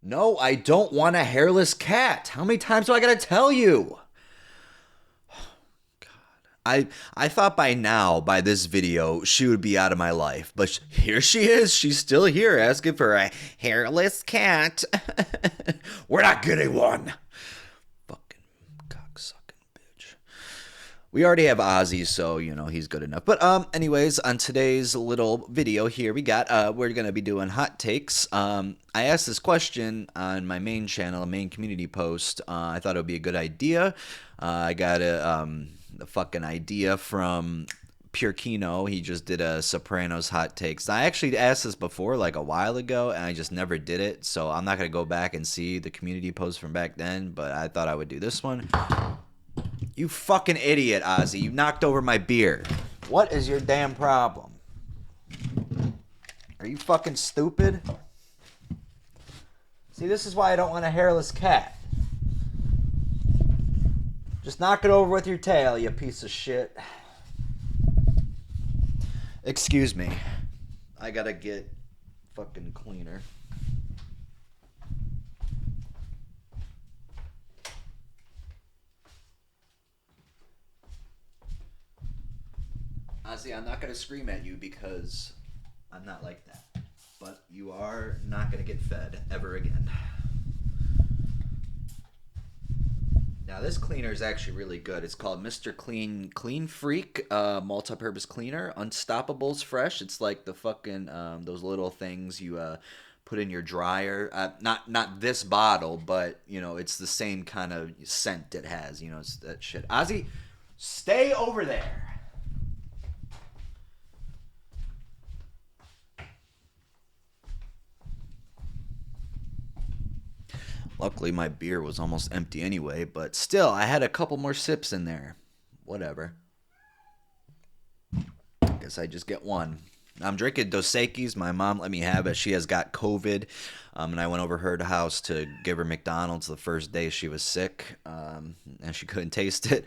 No, I don't want a hairless cat. How many times do I gotta tell you? I thought by now, by this video, she would be out of my life. But here she is. She's still here asking for a hairless cat. We're not getting one. Fucking cocksucking bitch. We already have Ozzy, so, you know, he's good enough. But, anyways, on today's little video here, we're going to be doing hot takes. I asked this question on my main channel, a main community post. I thought it would be a good idea. I got the fucking idea from Pure Kino. He just did a Sopranos hot takes. I actually asked this before, like a while ago, and I just never did it. So I'm not going to go back and see the community post from back then, but I thought I would do this one. You fucking idiot, Ozzy. You knocked over my beer. What is your damn problem? Are you fucking stupid? See, this is why I don't want a hairless cat. Just knock it over with your tail, you piece of shit. Excuse me. I gotta get fucking cleaner. Honestly, I'm not gonna scream at you because I'm not like that. But you are not gonna get fed ever again. Now this cleaner is actually really good. It's called Mr. Clean Freak multi-purpose cleaner. Unstoppables Fresh. It's like the fucking those little things you put in your dryer. Not this bottle, but you know it's the same kind of scent it has. You know it's that shit. Ozzy, stay over there. Luckily, my beer was almost empty anyway, but still, I had a couple more sips in there. Whatever. Guess I just get one. I'm drinking Dos Equis. My mom let me have it. She has got COVID, and I went over her house to give her McDonald's the first day she was sick, and she couldn't taste it.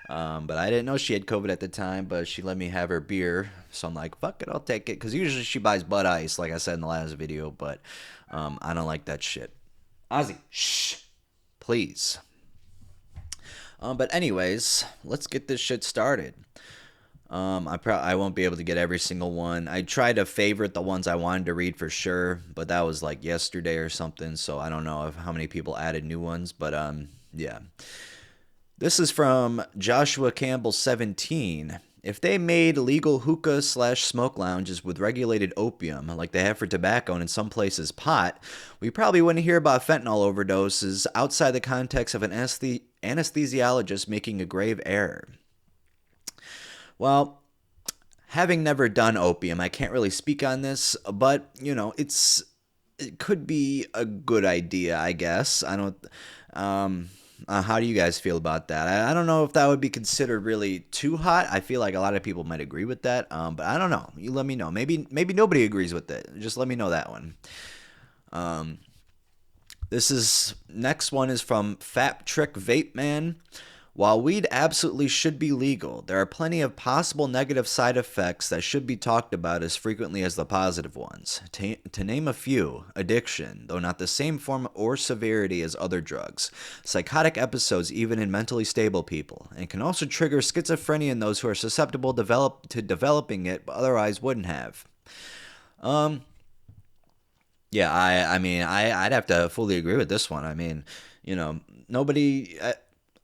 But I didn't know she had COVID at the time, but she let me have her beer. So I'm like, fuck it, I'll take it. Because usually she buys Bud Ice, like I said in the last video, but I don't like that shit. Ozzy, shh, please. But anyways, let's get this shit started. I won't be able to get every single one. I tried to favorite the ones I wanted to read for sure, but that was like yesterday or something, so I don't know how many people added new ones, but yeah. This is from Joshua Campbell 17. If they made legal hookah/smoke lounges with regulated opium, like they have for tobacco and in some places pot, we probably wouldn't hear about fentanyl overdoses outside the context of an anesthesiologist making a grave error. Well, having never done opium, I can't really speak on this, but, you know, it could be a good idea, I guess. I don't... how do you guys feel about that? I don't know if that would be considered really too hot. I feel like a lot of people might agree with that, but I don't know. You let me know. Maybe nobody agrees with it. Just let me know that one. Next one is from Fat Trick Vape Man. While weed absolutely should be legal, there are plenty of possible negative side effects that should be talked about as frequently as the positive ones. To name a few: addiction, though not the same form or severity as other drugs, psychotic episodes even in mentally stable people, and can also trigger schizophrenia in those who are susceptible to developing it but otherwise wouldn't have. Yeah, I mean, I'd have to fully agree with this one. I mean, you know, nobody...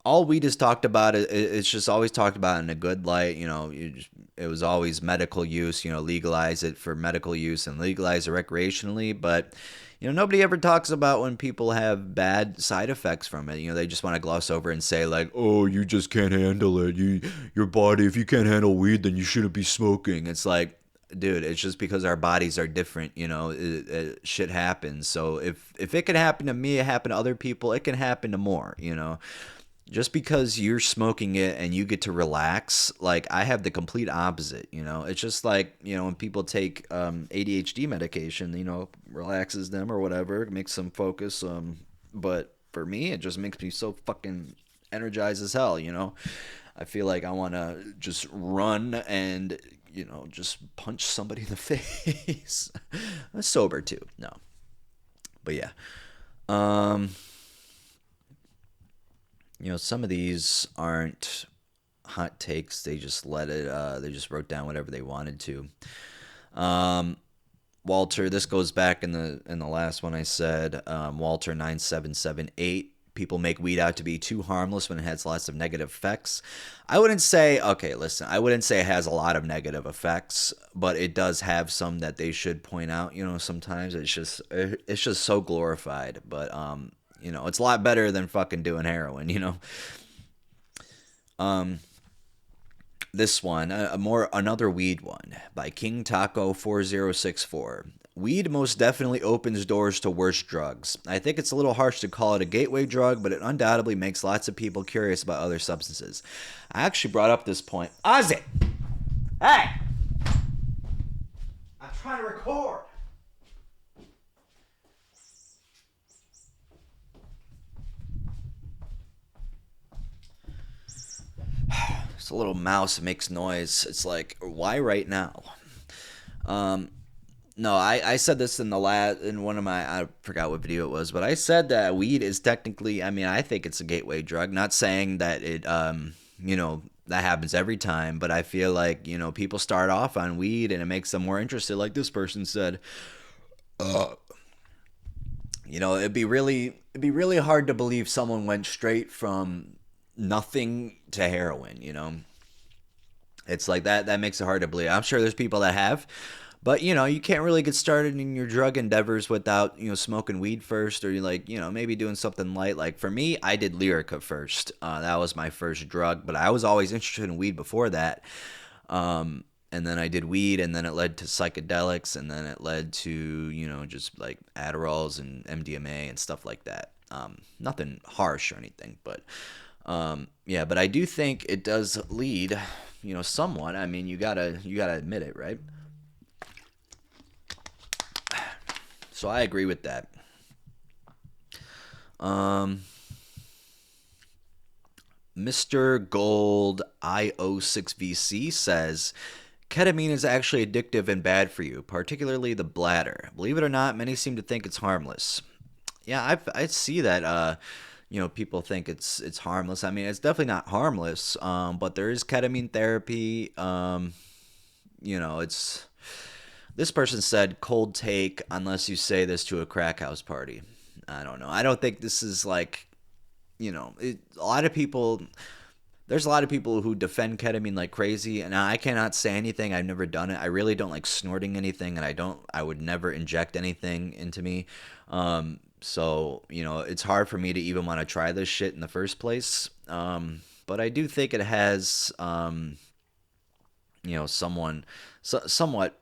all weed is talked about, it's just always talked about in a good light. You know, it was always medical use, you know, legalize it for medical use and legalize it recreationally. But, you know, nobody ever talks about when people have bad side effects from it. You know, they just want to gloss over and say like, oh, you just can't handle it. Your body, if you can't handle weed, then you shouldn't be smoking. It's like, dude, it's just because our bodies are different, you know, shit happens. So if it can happen to me, it happen to other people, it can happen to more, you know. Just because you're smoking it and you get to relax, like I have the complete opposite, you know. It's just like, you know, when people take ADHD medication, you know, relaxes them or whatever, makes them focus. But for me, it just makes me so fucking energized as hell, you know. I feel like I want to just run and, you know, just punch somebody in the face. I'm sober too, no. But yeah. Um, some of these aren't hot takes. They just let it. They just wrote down whatever they wanted to. Um, Walter, this goes back in the last one I said. Walter 9778. People make weed out to be too harmless when it has lots of negative effects. I wouldn't say, okay, listen, I wouldn't say it has a lot of negative effects, but it does have some that they should point out. Sometimes it's just so glorified, but it's a lot better than fucking doing heroin. Um, this one, another weed one by King Taco 4064. Weed most definitely opens doors to worse drugs. I think it's a little harsh to call it a gateway drug, but it undoubtedly makes lots of people curious about other substances. I actually brought up this point. Ozzy! Hey! I'm trying to record! It's a little mouse that makes noise. It's like, why right now? Um, No, I said this in one of my, I forgot what video it was, but I said that weed is technically, I mean, I think it's a gateway drug. Not saying that that happens every time, but I feel like, people start off on weed and it makes them more interested. Like this person said, uh, it'd be really hard to believe someone went straight from nothing to heroin. It's like that makes it hard to believe. I'm sure there's people that have, but you can't really get started in your drug endeavors without smoking weed first, or maybe doing something light. Like for me, I did Lyrica first. That was my first drug, but I was always interested in weed before that. And then I did weed, and then it led to psychedelics, and then it led to just like Adderalls and MDMA and stuff like that. Nothing harsh or anything, but yeah. But I do think it does lead, somewhat. I mean, you gotta admit it, right? So I agree with that. Um, Mr. Gold IO6VC says ketamine is actually addictive and bad for you, particularly the bladder. Believe it or not, many seem to think it's harmless. Yeah, I see that. People think it's harmless. I mean, it's definitely not harmless. But there is ketamine therapy. It's this person said cold take unless you say this to a crack house party. I don't know. I don't think this is like, a lot of people. There's a lot of people who defend ketamine like crazy, and I cannot say anything. I've never done it. I really don't like snorting anything, and I would never inject anything into me. So it's hard for me to even want to try this shit in the first place. But I do think it has, somewhat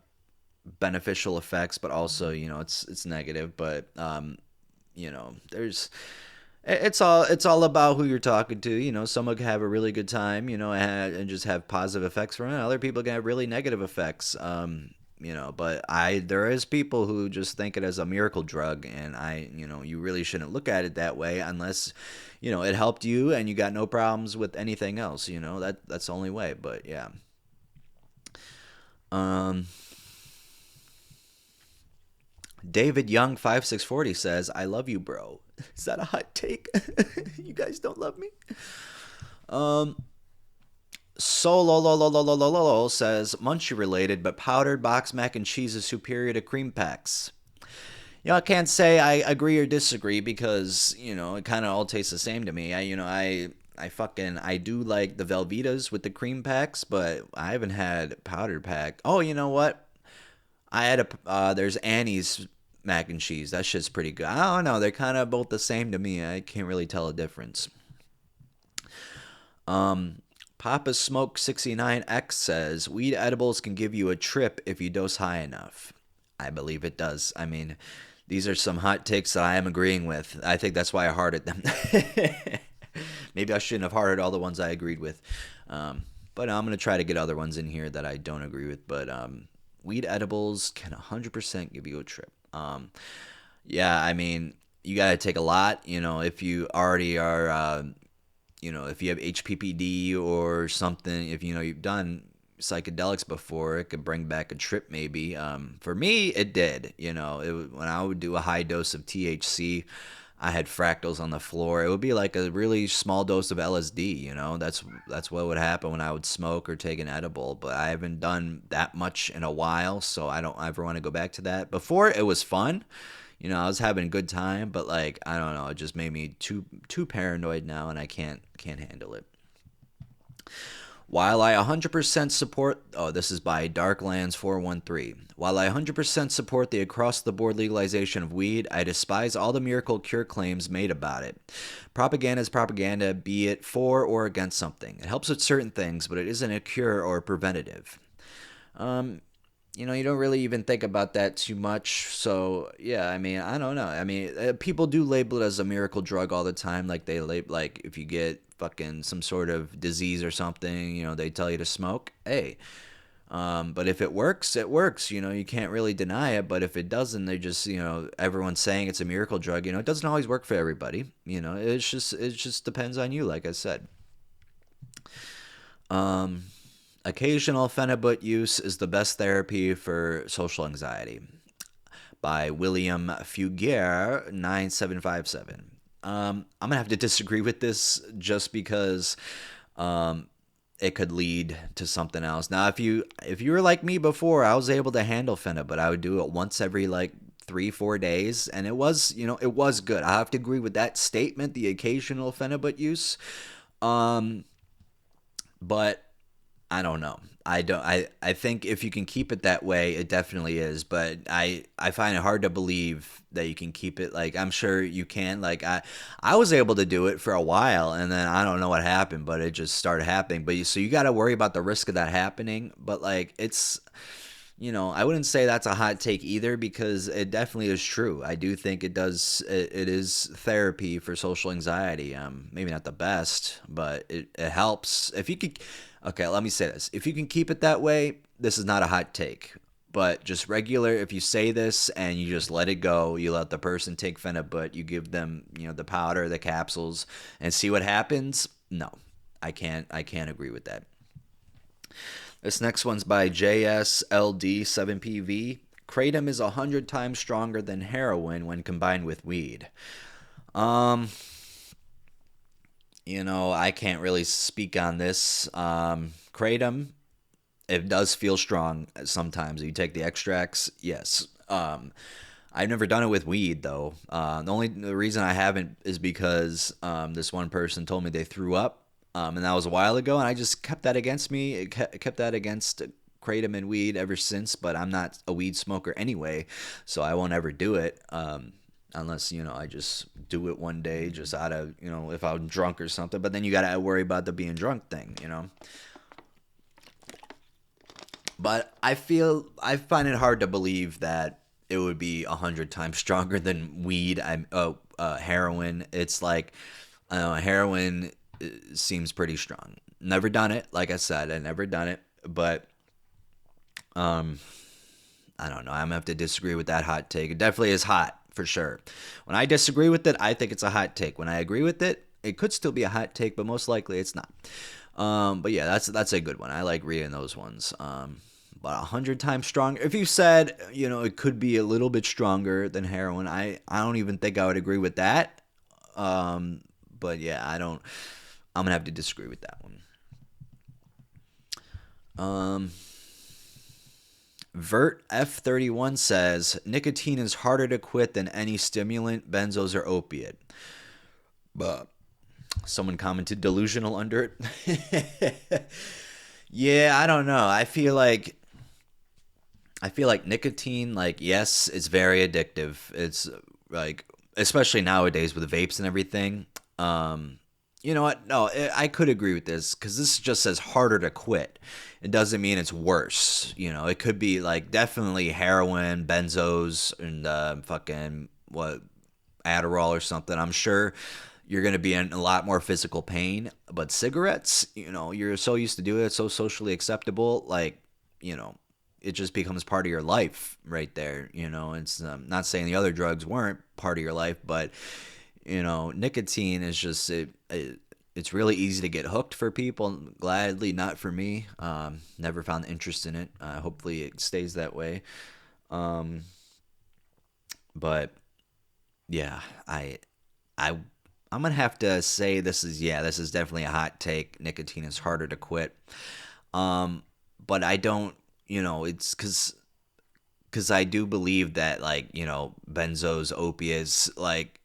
beneficial effects, but also it's negative. But there's it's all about who you're talking to. Someone can have a really good time, and just have positive effects from it. Other people can have really negative effects. But there is people who just think it as a miracle drug, and you really shouldn't look at it that way unless, it helped you and you got no problems with anything else. That's the only way. But yeah. Um, David Young 5640 says, "I love you, bro." Is that a hot take? You guys don't love me? Um, Solo says, "Munchie related, but powdered box mac and cheese is superior to cream packs." I can't say I agree or disagree because it kind of all tastes the same to me. I do like the Velveetas with the cream packs, but I haven't had powdered pack. Oh, you know what? I had there's Annie's mac and cheese. That shit's pretty good. I don't know. They're kind of both the same to me. I can't really tell a difference. Um, Papa Smoke 69X says weed edibles can give you a trip if you dose high enough. I believe it does. I mean, these are some hot takes that I am agreeing with. I think that's why I hearted them. Maybe I shouldn't have hearted all the ones I agreed with. But I'm going to try to get other ones in here that I don't agree with. But weed edibles can 100% give you a trip. Yeah, I mean, you got to take a lot. If you already are, if you have HPPD or something, if you've done psychedelics before, it could bring back a trip maybe. For me, it did. When I would do a high dose of THC, I had fractals on the floor. It would be like a really small dose of LSD, you know? That's what would happen when I would smoke or take an edible, but I haven't done that much in a while, so I don't ever want to go back to that. Before it was fun. You know, I was having a good time, but like I don't know, it just made me too paranoid now and I can't handle it. While I 100% support, oh, this is by Darklands 413. While I 100% support the across the board legalization of weed, I despise all the miracle cure claims made about it. Propaganda is propaganda, be it for or against something. It helps with certain things, but it isn't a cure or preventative. Um, you know, you don't really even think about that too much. So, yeah, I mean, I don't know. I mean, people do label it as a miracle drug all the time. Like, they label, like, if you get fucking some sort of disease or something, you know, they tell you to smoke. Hey, but if it works, it works. You know, you can't really deny it. But if it doesn't, they just, you know, everyone's saying it's a miracle drug. You know, it doesn't always work for everybody. You know, it just depends on you, like I said. Um, Occasional phenibut use is the best therapy for social anxiety by William Fugere 9757. I'm gonna have to disagree with this just because um, it could lead to something else. Now, if you were like me before, I was able to handle phenibut. I would do it once every like 3 4 days, and it was, you know, it was good. I have to agree with that statement. The occasional phenibut use, um, but I don't know. I don't. I think if you can keep it that way, it definitely is. But I find it hard to believe that you can keep it. Like I'm sure you can. Like I was able to do it for a while, and then I don't know what happened, but it just started happening. But so you got to worry about the risk of that happening. But like it's, you know, I wouldn't say that's a hot take either because it definitely is true. I do think it does. It is therapy for social anxiety. Maybe not the best, but it helps. If you could, okay, let me say this: if you can keep it that way, this is not a hot take. But just regular, if you say this and you just let it go, you let the person take phenibut, you give them, you know, the powder, the capsules, and see what happens. No, I can't agree with that. This next one's by JSLD7PV. Kratom is 100 times stronger than heroin when combined with weed. Um, you know, I can't really speak on this. Kratom, it does feel strong sometimes. You take the extracts, yes. I've never done it with weed though. The reason I haven't is because this one person told me they threw up, and that was a while ago, and I just kept that against me. Kept that against kratom and weed ever since. But I'm not a weed smoker anyway, so I won't ever do it. Unless, you know, I just do it one day just out of, you know, if I'm drunk or something. But then you gotta worry about the being drunk thing, you know. But I find it hard to believe that it would be 100 times stronger than weed. Heroin. It's like, I don't know, heroin seems pretty strong. Never done it. Like I said, I never done it. But um, I don't know. I'm gonna have to disagree with that hot take. It definitely is hot for sure. When I disagree with it, I think it's a hot take. When I agree with it, it could still be a hot take, but most likely it's not. But yeah, that's a good one. I like reading those ones. But 100 times stronger. If you said, you know, it could be a little bit stronger than heroin, I don't even think I would agree with that. But yeah, I don't. I'm gonna have to disagree with that one. Um, Vert F31 says nicotine is harder to quit than any stimulant, benzos, or opiate. But someone commented delusional under it. Yeah, I don't know. I feel like nicotine, like, yes, it's very addictive. It's like, especially nowadays with the vapes and everything. Um, you know what? No, I could agree with this because this just says harder to quit. It doesn't mean it's worse. You know, it could be like definitely heroin, benzos, and fucking what, Adderall or something. I'm sure you're going to be in a lot more physical pain. But cigarettes, you know, you're so used to doing it, it's so socially acceptable. Like, you know, it just becomes part of your life right there. You know, it's not saying the other drugs weren't part of your life, but you know, nicotine is just it's really easy to get hooked for people. Gladly, not for me. Never found interest in it. Hopefully, it stays that way. Um, but yeah, I I'm gonna have to say this is definitely a hot take. Nicotine is harder to quit. Um, but I don't, it's because I do believe that, like, benzos, opiates, like,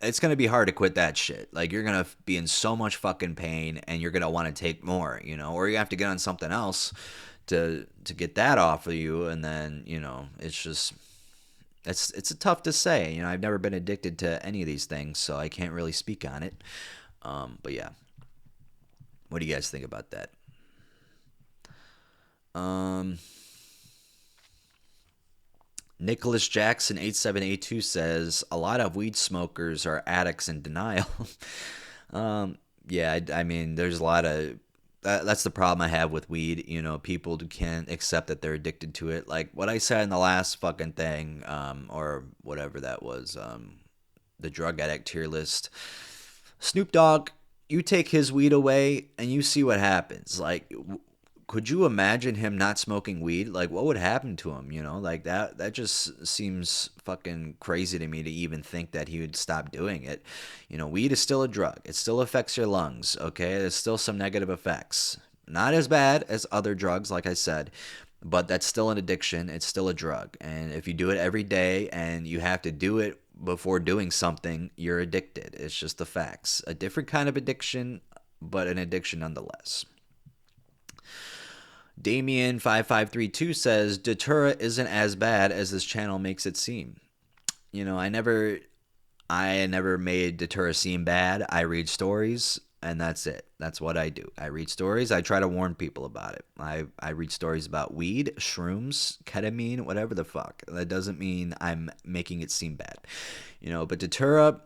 it's gonna be hard to quit that shit. Like, you're gonna be in so much fucking pain, and you're gonna want to take more, or you have to get on something else to get that off of you, and then it's just it's tough to say. I've never been addicted to any of these things, so I can't really speak on it. But yeah, what do you guys think about that? Um, Nicholas Jackson 8782 says a lot of weed smokers are addicts in denial. Yeah, I mean, there's a lot of that's the problem I have with weed. People who can't accept that they're addicted to it. Like what I said in the last fucking thing, or whatever that was, the drug addict tier list. Snoop Dogg, you take his weed away and you see what happens. Like, could you imagine him not smoking weed? Like, what would happen to him? Like that just seems fucking crazy to me to even think that he would stop doing it. Weed is still a drug. It still affects your lungs. Okay, there's still some negative effects. Not as bad as other drugs, like I said, but that's still an addiction. It's still a drug, and if you do it every day and you have to do it before doing something, you're addicted. It's just the facts. A different kind of addiction, but an addiction nonetheless. Damien5532 says Datura isn't as bad as this channel makes it seem. I never made Datura seem bad. I read stories and that's it. That's what I do. I read stories. I try to warn people about it. I read stories about weed, shrooms, ketamine, whatever the fuck. That doesn't mean I'm making it seem bad. But Datura,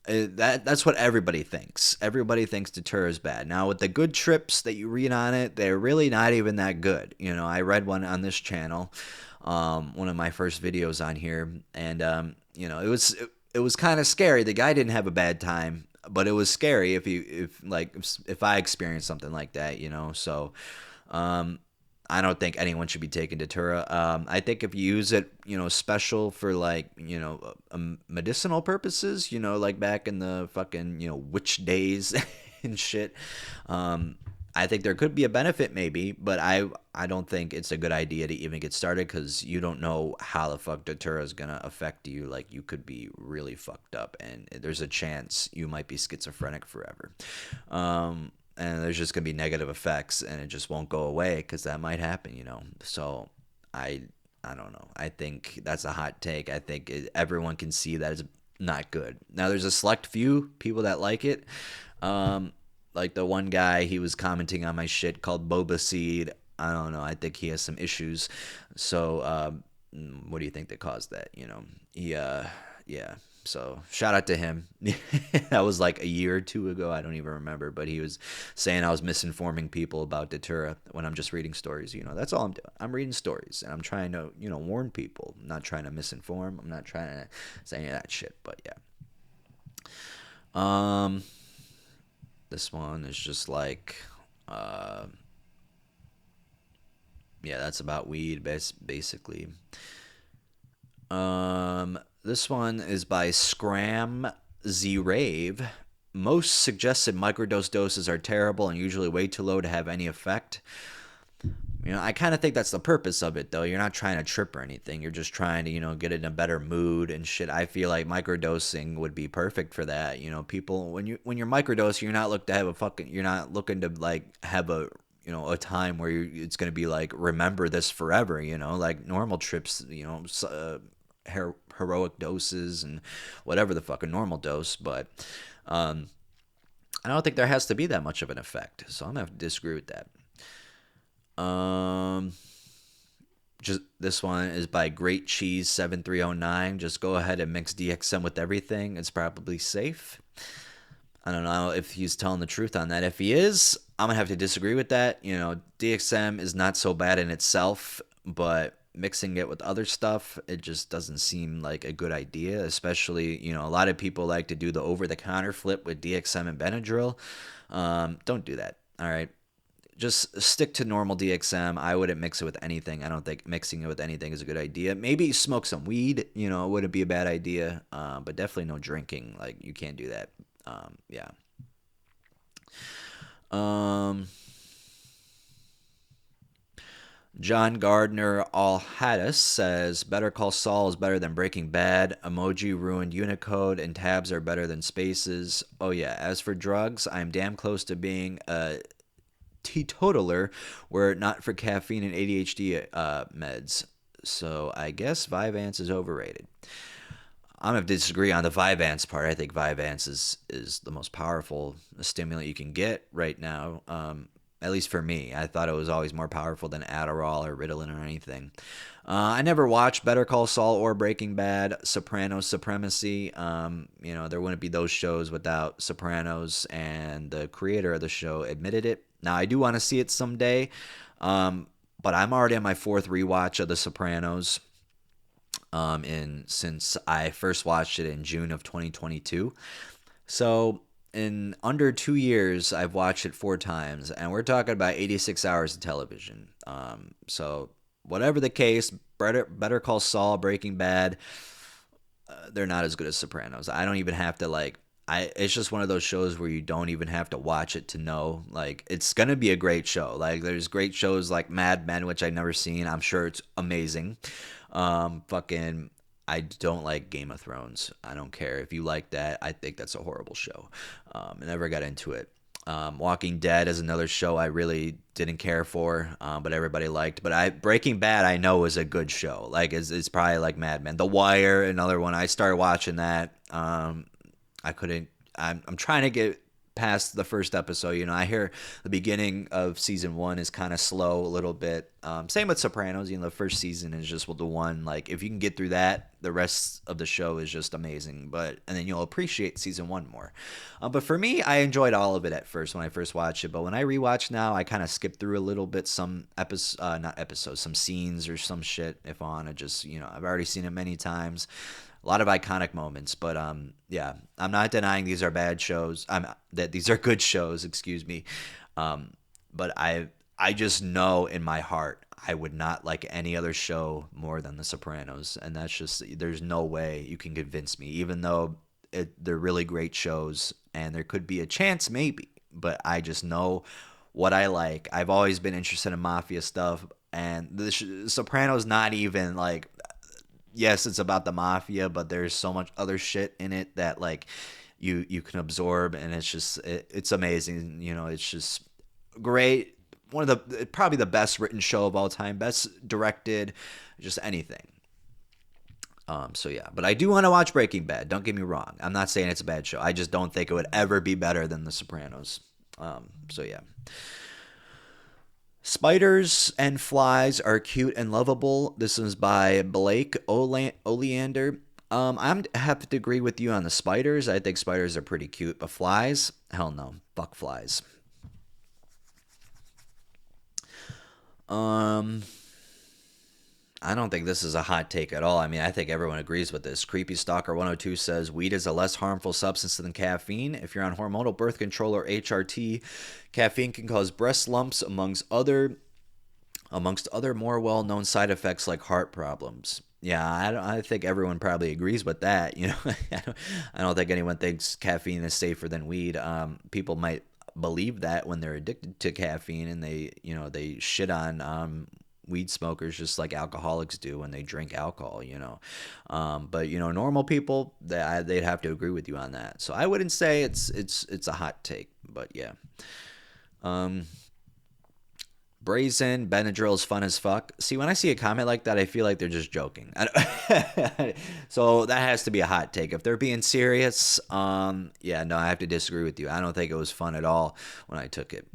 that's what everybody thinks. Everybody thinks Datura is bad. Now, with the good trips that you read on it, they're really not even that good. I read one on this channel, one of my first videos on here, and it was kind of scary. The guy didn't have a bad time, but it was scary if I experienced something like that. So. I don't think anyone should be taking Datura. I think if you use it, special for like, medicinal purposes, like back in the fucking, witch days and shit. I think there could be a benefit maybe, but I don't think it's a good idea to even get started because you don't know how the fuck Datura is going to affect you. Like you could be really fucked up and there's a chance you might be schizophrenic forever. And there's just gonna be negative effects, and it just won't go away because that might happen, So I don't know. I think that's a hot take. I think everyone can see that it's not good. Now there's a select few people that like it. Like the one guy, he was commenting on my shit called Boba Seed. I don't know. I think he has some issues. So what do you think that caused that? Yeah. So shout out to him. That was like a year or two ago. I don't even remember, but he was saying I was misinforming people about Datura when I'm just reading stories. That's all I'm doing. I'm reading stories and I'm trying to, warn people. I'm not trying to misinform. I'm not trying to say any of that shit, but yeah. This one is just like, yeah, that's about weed, basically. This one is by Scram Z Rave. Most suggested microdose doses are terrible and usually way too low to have any effect. I kind of think that's the purpose of it, though. You're not trying to trip or anything. You're just trying to, get in a better mood and shit. I feel like microdosing would be perfect for that. People when you're microdosing, you're not looking to like have a a time where it's going to be like remember this forever. Like normal trips. Heroic doses and whatever the fucking normal dose, but I don't think there has to be that much of an effect. So I'm gonna have to disagree with that. Just this one is by Great Cheese 7309. Just go ahead and mix DXM with everything. It's probably safe. I don't know if he's telling the truth on that. If he is, I'm gonna have to disagree with that. DXM is not so bad in itself, but mixing it with other stuff, it just doesn't seem like a good idea. Especially, a lot of people like to do the over-the-counter flip with DXM and Benadryl. Don't do that. All right. just stick to normal DXM. I wouldn't mix it with anything. I don't think mixing it with anything is a good idea. Maybe smoke some weed, you know, it wouldn't be a bad idea. But definitely no drinking. Like, you can't do that. Yeah. Um, John Gardner All Hadis says Better Call Saul is better than Breaking Bad. Emoji ruined Unicode, and tabs are better than spaces. Oh yeah. As for drugs, I'm damn close to being a teetotaler were it not for caffeine and ADHD meds. So I guess Vyvanse is overrated. I'm going to disagree on the Vyvanse part. I think Vyvanse is the most powerful stimulant you can get right now. At least for me. I thought it was always more powerful than Adderall or Ritalin or anything. I never watched Better Call Saul or Breaking Bad. Sopranos Supremacy. You know, there wouldn't be those shows without Sopranos, and the creator of the show admitted it. Now, I do want to see it someday, but I'm already on my fourth rewatch of The Sopranos. Since I first watched it in June of 2022. So in under 2 years, I've watched it 4 times, and we're talking about 86 hours of television. So whatever the case, Better Call Saul, Breaking Bad, they're not as good as Sopranos. I don't even have to it's just one of those shows where you don't even have to watch it to know. Like, it's gonna be a great show. Like, there's great shows like Mad Men, which I've never seen. I'm sure it's amazing. Fucking, I don't like Game of Thrones. I don't care if you like that. I think that's a horrible show. I never got into it. Walking Dead is another show I really didn't care for, but everybody liked. But Breaking Bad, I know, is a good show. Like, it's probably like Mad Men. The Wire, another one. I started watching that. I couldn't. I'm trying to get past the first episode. You know, I hear the beginning of season 1 is kind of slow a little bit. Same with Sopranos. You know, the first season is just the one. Like, if you can get through that, the rest of the show is just amazing. And then you'll appreciate season 1 more. But for me, I enjoyed all of it at first when I first watched it. But when I rewatch now, I kind of skip through a little bit some some scenes or some shit. If I want to just, you know, I've already seen it many times. A lot of iconic moments, but yeah, I'm not denying these are bad shows. That these are good shows, excuse me. But I just know in my heart I would not like any other show more than The Sopranos, and that's just, there's no way you can convince me. Even though they're really great shows, and there could be a chance maybe, but I just know what I like. I've always been interested in mafia stuff, and The Sopranos not even like. Yes, it's about the mafia, but there's so much other shit in it that like you can absorb, and it's just it's amazing. You know, it's just great. One of the probably the best written show of all time, best directed, just anything. So yeah, but I do want to watch Breaking Bad. Don't get me wrong. I'm not saying it's a bad show. I just don't think it would ever be better than The Sopranos. So yeah. Spiders and flies are cute and lovable. This is by Blake Oleander. I have to agree with you on the spiders. I think spiders are pretty cute, but flies? Hell no. Fuck flies. I don't think this is a hot take at all. I mean, I think everyone agrees with this. Creepy Stalker 102 says weed is a less harmful substance than caffeine. If you're on hormonal birth control or HRT, caffeine can cause breast lumps amongst other more well-known side effects like heart problems. Yeah, I think everyone probably agrees with that. You know, I don't think anyone thinks caffeine is safer than weed. People might believe that when they're addicted to caffeine, and they shit on weed smokers just like alcoholics do when they drink alcohol, but normal people, they'd have to agree with you on that. So I wouldn't say it's a hot take, but yeah. Brazen Benadryl is fun as fuck. See, when I see a comment like that, I feel like they're just joking. So that has to be a hot take. If they're being serious, yeah, no, I have to disagree with you. I don't think it was fun at all when I took it.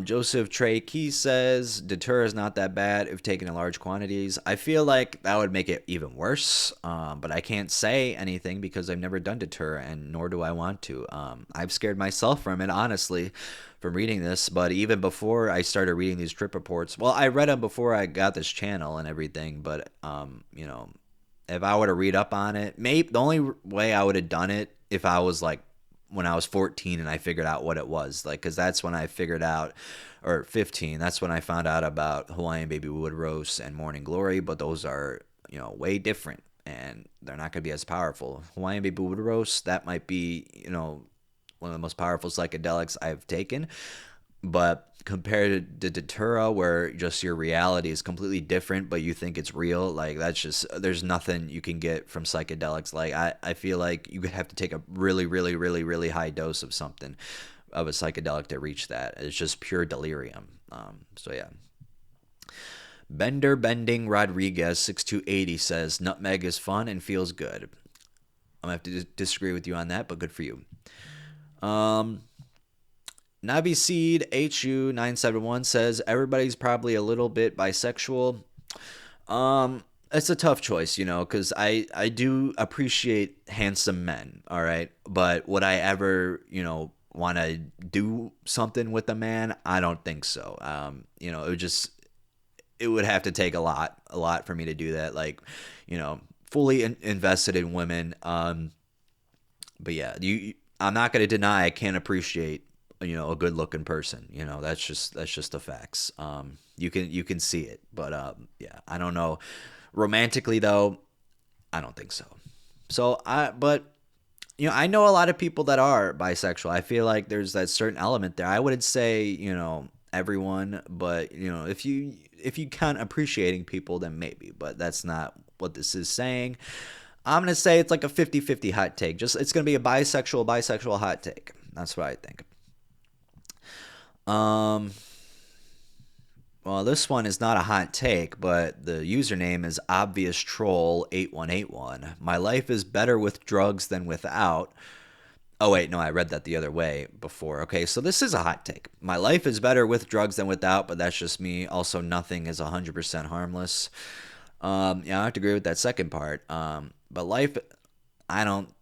Joseph Trey Key says datura is not that bad if taken in large quantities. I feel like that would make it even worse, but I can't say anything because I've never done datura, and nor do I want to. I've scared myself from it, honestly, from reading this. But even before I started reading these trip reports, well, I read them before I got this channel and everything. But if I were to read up on it, maybe the only way I would have done it if I was like when I was 14 and I figured out what it was. Like, because that's when I figured out, or 15, that's when I found out about Hawaiian Baby Wood Roast and Morning Glory, but those are, way different and they're not going to be as powerful. Hawaiian Baby Wood Roast, that might be, one of the most powerful psychedelics I've taken. But compared to datura, where just your reality is completely different, but you think it's real, like that's just, there's nothing you can get from psychedelics. Like I feel like you could have to take a really, really, really, really high dose of something, of a psychedelic to reach that. It's just pure delirium. So yeah. Bender Bending Rodriguez 6280 says nutmeg is fun and feels good. I'm gonna have to disagree with you on that, but good for you. Navi Seed HU 971 says everybody's probably a little bit bisexual. It's a tough choice, because I do appreciate handsome men, all right? But would I ever, want to do something with a man? I don't think so. It would have to take a lot for me to do that. Like, fully invested in women. But yeah, I'm not going to deny I can't appreciate a good looking person. That's just the facts. You can see it, but yeah, I don't know. Romantically though, I don't think so. I know a lot of people that are bisexual. I feel like there's that certain element there. I wouldn't say everyone, but if you count appreciating people, then maybe. But that's not what this is saying. I'm gonna say it's like a 50-50 hot take. It's gonna be a bisexual hot take. That's what I think. Well, this one is not a hot take, but the username is obvious troll 8181. My life is better with drugs than without. Oh wait, no, I read that the other way before. Okay, so this is a hot take. My life is better with drugs than without, but that's just me. Also, nothing is 100% harmless. Yeah, I have to agree with that second part. But life, I don't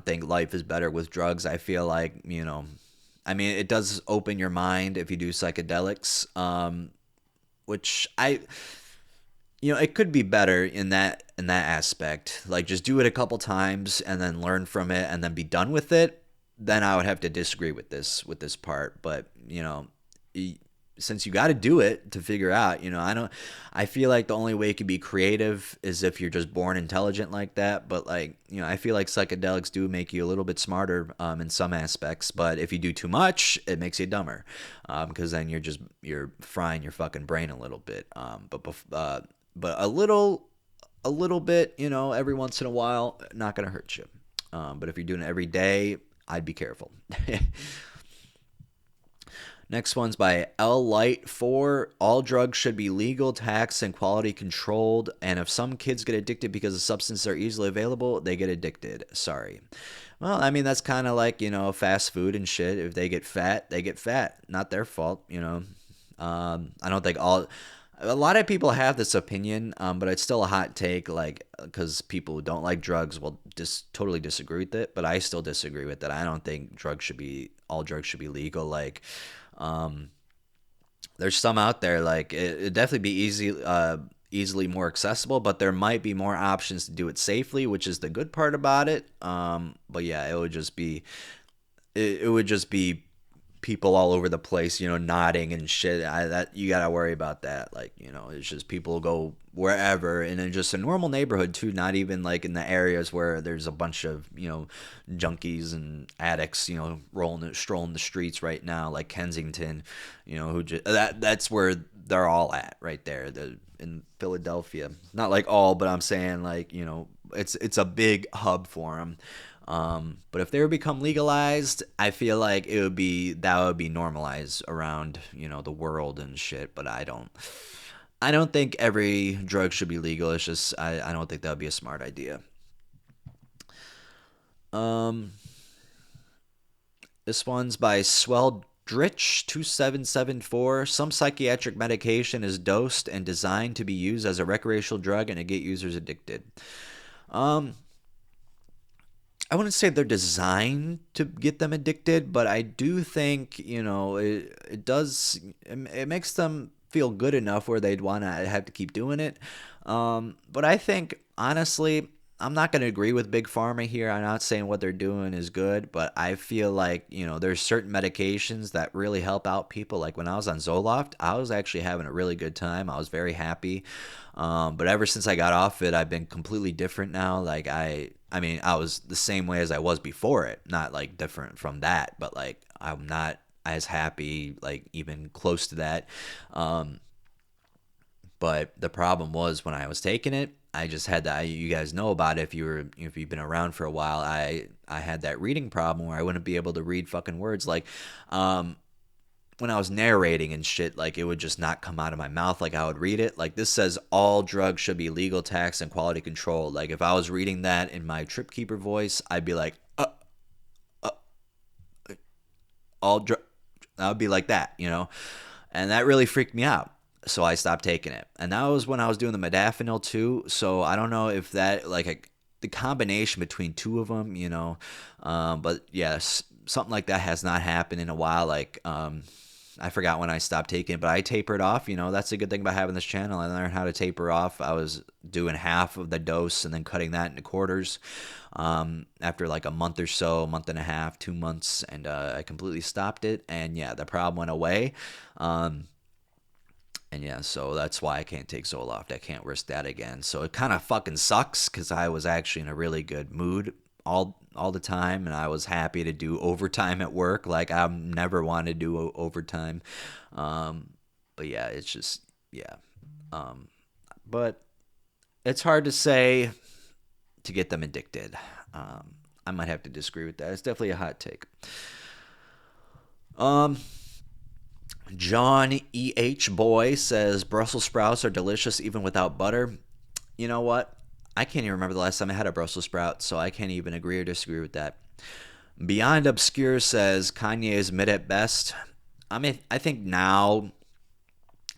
think life is better with drugs. I feel like, I mean, it does open your mind if you do psychedelics, which it could be better in that aspect. Like, just do it a couple times and then learn from it and then be done with it. Then I would have to disagree with this part. But since you got to do it to figure out, I feel like the only way you can be creative is if you're just born intelligent like that. But like, I feel like psychedelics do make you a little bit smarter in some aspects, but if you do too much, it makes you dumber, because then you're frying your fucking brain a little bit. But a little bit, every once in a while, not gonna hurt you. But if you're doing it every day, I'd be careful. Next one's by L Light 4. All drugs should be legal, taxed, and quality controlled. And if some kids get addicted because the substances are easily available, they get addicted. Sorry. Well, I mean, that's kind of like, fast food and shit. If they get fat, they get fat. Not their fault, I don't think a lot of people have this opinion, but it's still a hot take, like, because people who don't like drugs will just totally disagree with it. But I still disagree with it. I don't think all drugs should be legal. Like, there's some out there, like it'd definitely be easily more accessible, but there might be more options to do it safely, which is the good part about it. But yeah, it would just be people all over the place, nodding and shit. That you gotta worry about that. Like, it's just people go wherever, and in just a normal neighborhood too. Not even like in the areas where there's a bunch of junkies and addicts, strolling the streets right now, like Kensington, who just that's where they're all at right there. In Philadelphia, not like all, but I'm saying like it's a big hub for them. But if they would become legalized, I feel like that would be normalized around, the world and shit. But I don't think every drug should be legal. It's just, I don't think that would be a smart idea. This one's by Swelldritch 2774. Some psychiatric medication is dosed and designed to be used as a recreational drug and to get users addicted. I wouldn't say they're designed to get them addicted, but I do think, it makes them feel good enough where they'd want to have to keep doing it. But I think, honestly, I'm not going to agree with Big Pharma here. I'm not saying what they're doing is good, but I feel like, there's certain medications that really help out people. Like when I was on Zoloft, I was actually having a really good time. I was very happy. But ever since I got off it, I've been completely different now. Like I mean, I was the same way as I was before it, not like different from that, but like I'm not as happy, like even close to that. Um, but the problem was when I was taking it, I just had that. You guys know about it if you've been around for a while. I had that reading problem where I wouldn't be able to read fucking words. Like, when I was narrating and shit, like it would just not come out of my mouth like I would read it. Like this says all drugs should be legal, tax, and quality controlled. Like if I was reading that in my Trip Keeper voice, I'd be like, uh, all drug. I would be like that. And that really freaked me out. So I stopped taking it. And that was when I was doing the modafinil too. So I don't know if that, like, the combination between two of them. But yes, something like that has not happened in a while. Like, I forgot when I stopped taking it, but I tapered off. That's a good thing about having this channel. I learned how to taper off. I was doing half of the dose and then cutting that into quarters after like a month or so, a month and a half, 2 months, and I completely stopped it. And yeah, the problem went away. And yeah, so that's why I can't take Zoloft. I can't risk that again. So it kind of fucking sucks because I was actually in a really good mood all the time, and I was happy to do overtime at work. Like I've never wanted to do overtime. But yeah, it's just yeah. But it's hard to say to get them addicted. I might have to disagree with that. It's definitely a hot take. John E.H. Boy says Brussels sprouts are delicious even without butter. You know what? I can't even remember the last time I had a Brussels sprout, so I can't even agree or disagree with that. Beyond Obscure says Kanye is mid at best. I mean, I think now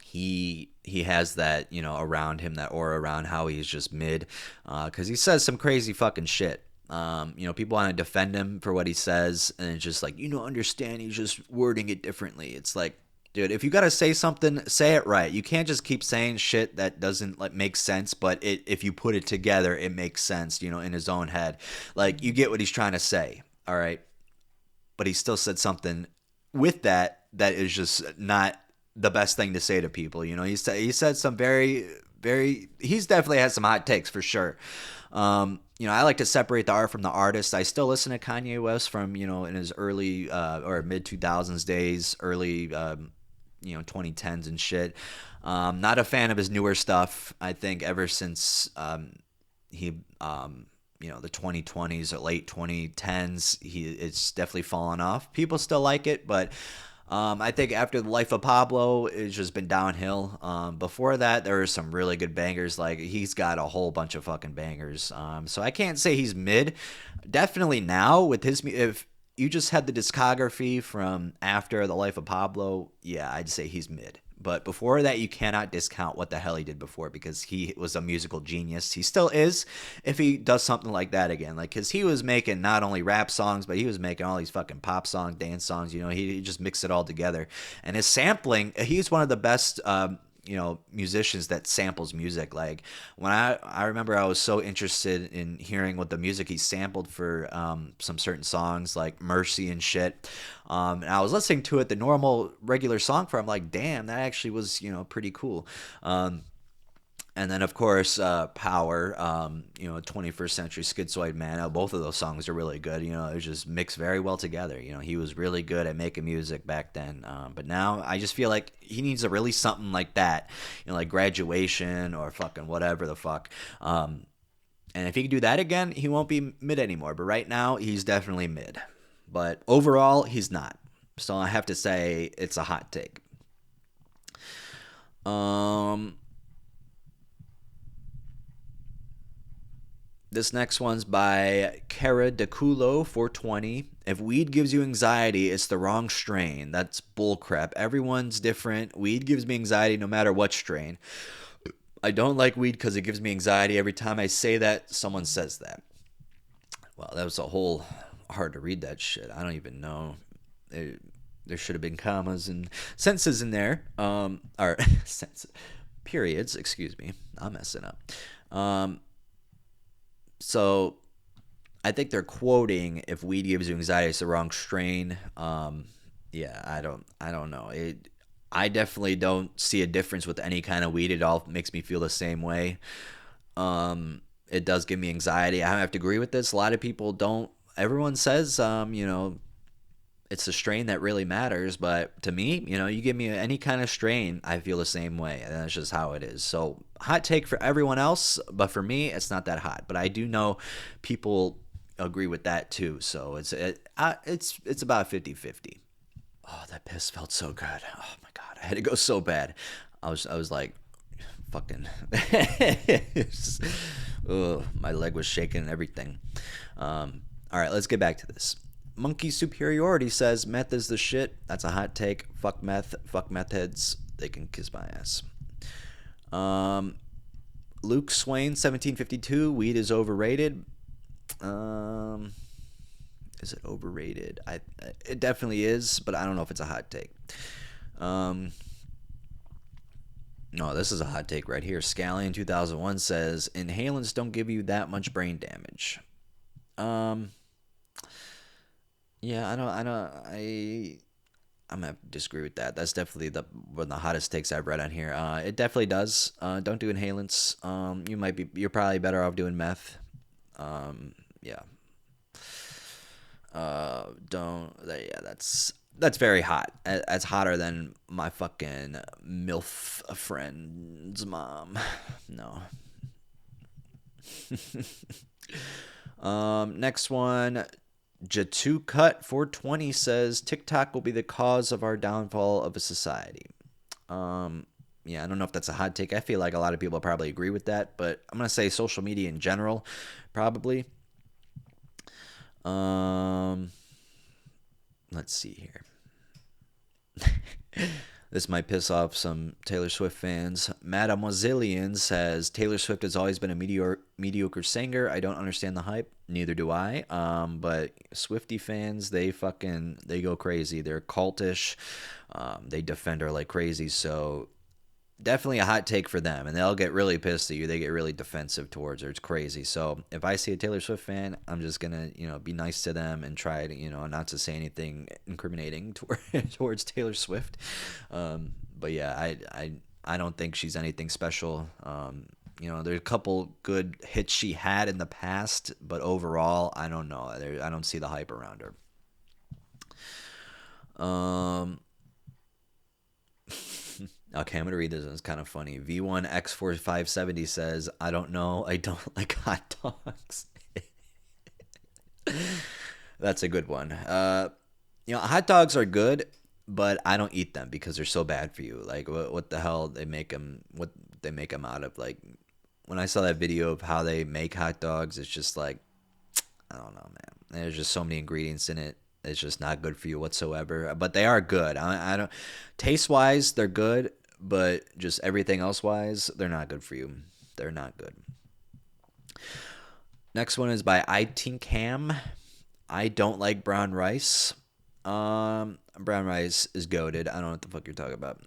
he has that, around him, that aura around how he's just mid, because he says some crazy fucking shit. People want to defend him for what he says, and it's just like, understand he's just wording it differently. It's like, dude, if you gotta say something, say it right. You can't just keep saying shit that doesn't like make sense, but if you put it together, it makes sense, in his own head. Like you get what he's trying to say, all right? But he still said something with that is just not the best thing to say to people. He said some very, very. He's definitely had some hot takes for sure. I like to separate the art from the artist. I still listen to Kanye West from, in his early or mid 2000s days, early 2010s and shit. Not a fan of his newer stuff. I think ever since he the 2020s or late 2010s, it's definitely fallen off. People still like it, but I think after the Life of Pablo, it's just been downhill. Before that, there were some really good bangers. Like he's got a whole bunch of fucking bangers. So I can't say he's mid. Definitely now with his, if you just had the discography from after the Life of Pablo, yeah, I'd say he's mid. But before that, you cannot discount what the hell he did before, because he was a musical genius. He still is if he does something like that again. Like, because he was making not only rap songs, but he was making all these fucking pop songs, dance songs. He just mixed it all together. And his sampling, he's one of the best musicians that samples music. Like when I remember I was so interested in hearing what the music he sampled for some certain songs like Mercy and shit. And I was listening to it, the normal regular song for, I'm like, damn, that actually was, pretty cool. And then, of course, Power, 21st Century Schizoid Man. Both of those songs are really good. It was just mixed very well together. He was really good at making music back then. But now I just feel like he needs to release something like that, like Graduation or fucking whatever the fuck. And if he can do that again, he won't be mid anymore. But right now, he's definitely mid. But overall, he's not. So I have to say it's a hot take. This next one's by Cara DeCulo 420. If weed gives you anxiety, it's the wrong strain. That's bullcrap. Everyone's different. Weed gives me anxiety no matter what strain. I don't like weed because it gives me anxiety. Every time I say that, someone says that. Well, that was a whole hard to read that shit. I don't even know. There should have been commas and sentences in there. Or periods, excuse me. I'm messing up. So I think they're quoting if weed gives you anxiety, it's the wrong strain. Yeah, I don't know. I definitely don't see a difference with any kind of weed. It all makes me feel the same way. It does give me anxiety. I have to agree with this. A lot of people don't. Everyone says, it's the strain that really matters. But to me, you give me any kind of strain, I feel the same way. And that's just how it is. So hot take for everyone else, but for me, it's not that hot. But I do know people agree with that too. So it's about 50-50. Oh, that piss felt so good. Oh my god, I had to go so bad. I was like, fucking. Ugh, my leg was shaking and everything. All right, let's get back to this. Monkey Superiority says meth is the shit. That's a hot take. Fuck meth. Fuck meth heads. They can kiss my ass. Luke Swain 1752. Weed is overrated. Is it overrated? It definitely is, but I don't know if it's a hot take. No, this is a hot take right here. Scallion 2001 says inhalants don't give you that much brain damage. Yeah, I'm gonna disagree with that. That's definitely one of the hottest takes I've read on here. It definitely does. Don't do inhalants. You're probably better off doing meth. Yeah. Don't. Yeah, that's very hot. That's hotter than my fucking MILF friend's mom. No. Next one. Jatu Cut 420 says TikTok will be the cause of our downfall of a society. Yeah, I don't know if that's a hot take. I feel like a lot of people probably agree with that, but I'm gonna say social media in general, probably. Let's see here. This might piss off some Taylor Swift fans. Mademoiselian says Taylor Swift has always been a mediocre singer. I don't understand the hype. Neither do I. But Swiftie fans, they go crazy. They're cultish. They defend her like crazy. So definitely a hot take for them, and they'll get really pissed at you. They get really defensive towards her. It's crazy. So if I see a Taylor Swift fan, I'm just gonna be nice to them and try to not to say anything incriminating towards Taylor Swift. But yeah, I don't think she's anything special. There's a couple good hits she had in the past, but overall, I don't know. I don't see the hype around her. Okay, I'm going to read this. It's kind of funny. V1X4570 says, I don't know. I don't like hot dogs. That's a good one. Hot dogs are good, but I don't eat them because they're so bad for you. Like, what the hell they make them? What they make them out of? Like, when I saw that video of how they make hot dogs, it's just like, I don't know, man. There's just so many ingredients in it. It's just not good for you whatsoever. But they are good. I don't. Taste wise, they're good, but just everything else wise, they're not good for you. They're not good. Next one is by I Think Ham. I don't like brown rice. Brown rice is goated. I don't know what the fuck you're talking about.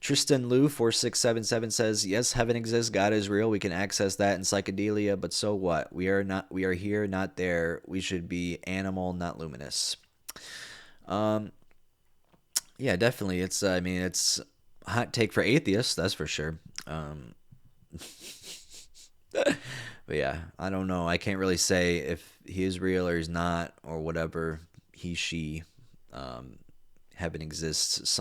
Tristan Liu 4677 says, yes, heaven exists, God is real, we can access that in psychedelia, but so what? We are here, not there. We should be animal, not luminous. Yeah, definitely. It's a hot take for atheists, that's for sure. But yeah, I don't know. I can't really say if he is real or he's not, or whatever. He, she, heaven exists.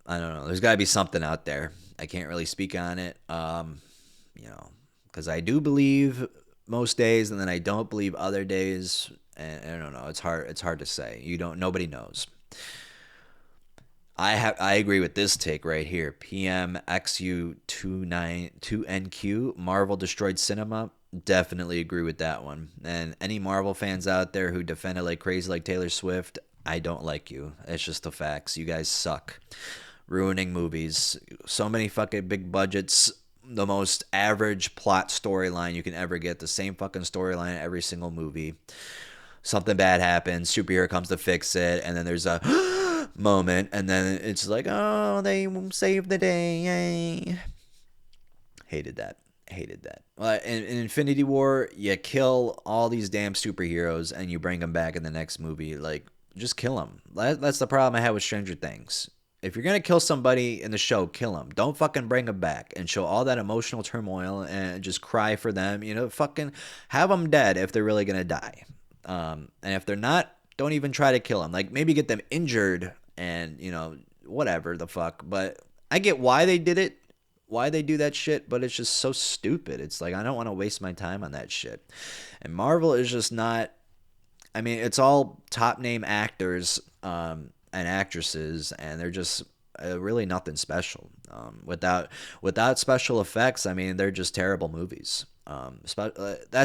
I don't know. There's got to be something out there. I can't really speak on it, because I do believe most days, and then I don't believe other days, and I don't know. It's hard. It's hard to say. Nobody knows. I agree with this take right here. PMXU292NQ. Marvel destroyed cinema. Definitely agree with that one. And any Marvel fans out there who defend it like crazy, like Taylor Swift, I don't like you. It's just the facts. You guys suck. Ruining movies. So many fucking big budgets. The most average plot storyline you can ever get. The same fucking storyline every single movie. Something bad happens. Superhero comes to fix it. And then there's a moment. And then it's like, oh, they saved the day. Yay. Hated that. Hated that. In Infinity War, you kill all these damn superheroes and you bring them back in the next movie. Like, just kill them. That's the problem I had with Stranger Things. If you're gonna kill somebody in the show, kill them. Don't fucking bring them back and show all that emotional turmoil and just cry for them. You know, fucking have them dead if they're really gonna die. And if they're not, don't even try to kill them. Like, maybe get them injured and, you know, whatever the fuck. But I get why they did it, why they do that shit, but it's just so stupid. It's like, I don't want to waste my time on that shit. And Marvel is just not. I mean, it's all top name actors and actresses, and they're just really nothing special. Without special effects, I mean, they're just terrible movies. That's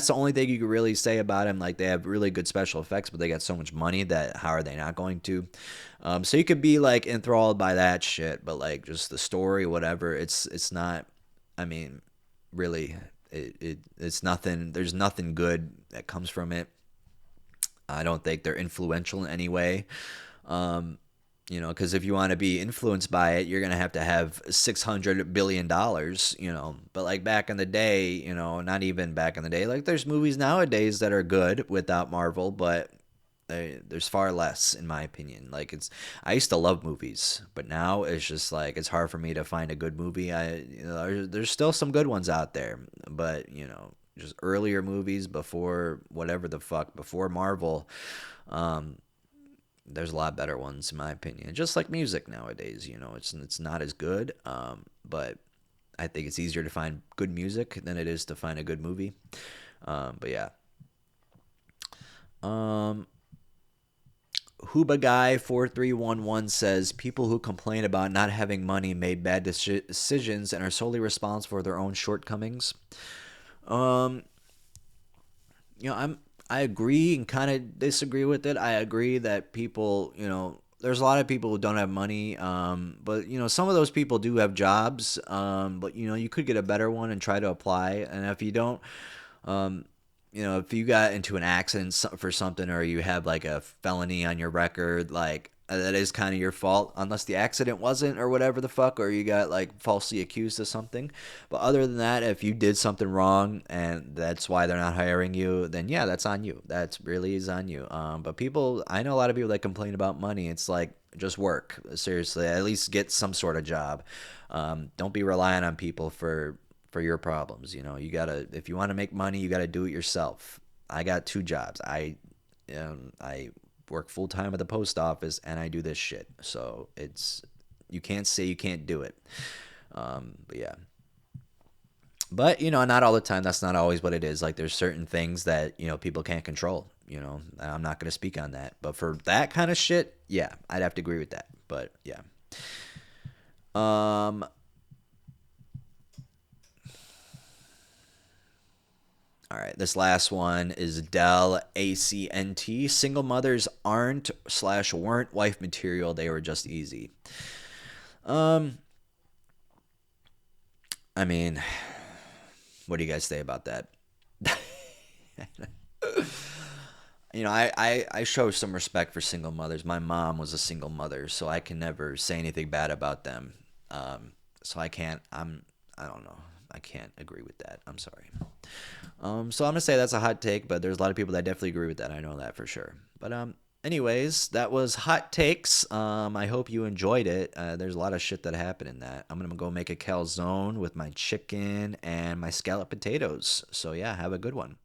the only thing you could really say about them. Like, they have really good special effects, but they got so much money that how are they not going to? So you could be like enthralled by that shit, but like just the story, whatever. It's not. I mean, really, it's nothing. There's nothing good that comes from it. I don't think they're influential in any way. You know, because if you want to be influenced by it, you're gonna have to have $600 billion. You know, but like back in the day, you know, not even back in the day. Like, there's movies nowadays that are good without Marvel, but there's far less, in my opinion. Like, I used to love movies, but now it's just like it's hard for me to find a good movie. There's still some good ones out there, but you know, just earlier movies before whatever the fuck, before Marvel, there's a lot better ones, in my opinion. Just like music nowadays, you know, it's not as good, but I think it's easier to find good music than it is to find a good movie. But yeah. Huba Guy 4311 says people who complain about not having money made bad decisions and are solely responsible for their own shortcomings. Um, you know, I agree and kind of disagree with it. I agree that people, you know, there's a lot of people who don't have money, but you know, some of those people do have jobs, but you know, you could get a better one and try to apply. And if you don't, um, you know, if you got into an accident for something, or you have like a felony on your record, like that is kind of your fault, unless the accident wasn't, or whatever the fuck, or you got like falsely accused of something. But other than that, if you did something wrong and that's why they're not hiring you, then yeah, that's on you. That's really is on you. But people, I know a lot of people that complain about money. It's like, just work. Seriously, at least get some sort of job. Don't be relying on people for your problems. You know, you gotta, if you want to make money, you gotta do it yourself. I got two jobs. I work full time at the post office and I do this shit. So it's, you can't say you can't do it. But yeah. But you know, not all the time. That's not always what it is. Like, there's certain things that, you know, people can't control. You know, I'm not gonna speak on that. But for that kind of shit, yeah, I'd have to agree with that. But yeah. Um, All right, this last one is Dell ACNT. Single mothers aren't slash weren't wife material. They were just easy. Um, I mean, what do you guys say about that? You know, I show some respect for single mothers. My mom was a single mother, so I can never say anything bad about them. So I can't. I don't know. I can't agree with that. I'm sorry. So I'm gonna say that's a hot take, but there's a lot of people that definitely agree with that. I know that for sure. But anyways, that was hot takes. I hope you enjoyed it. There's a lot of shit that happened in that. I'm gonna go make a calzone with my chicken and my scalloped potatoes. So yeah, have a good one.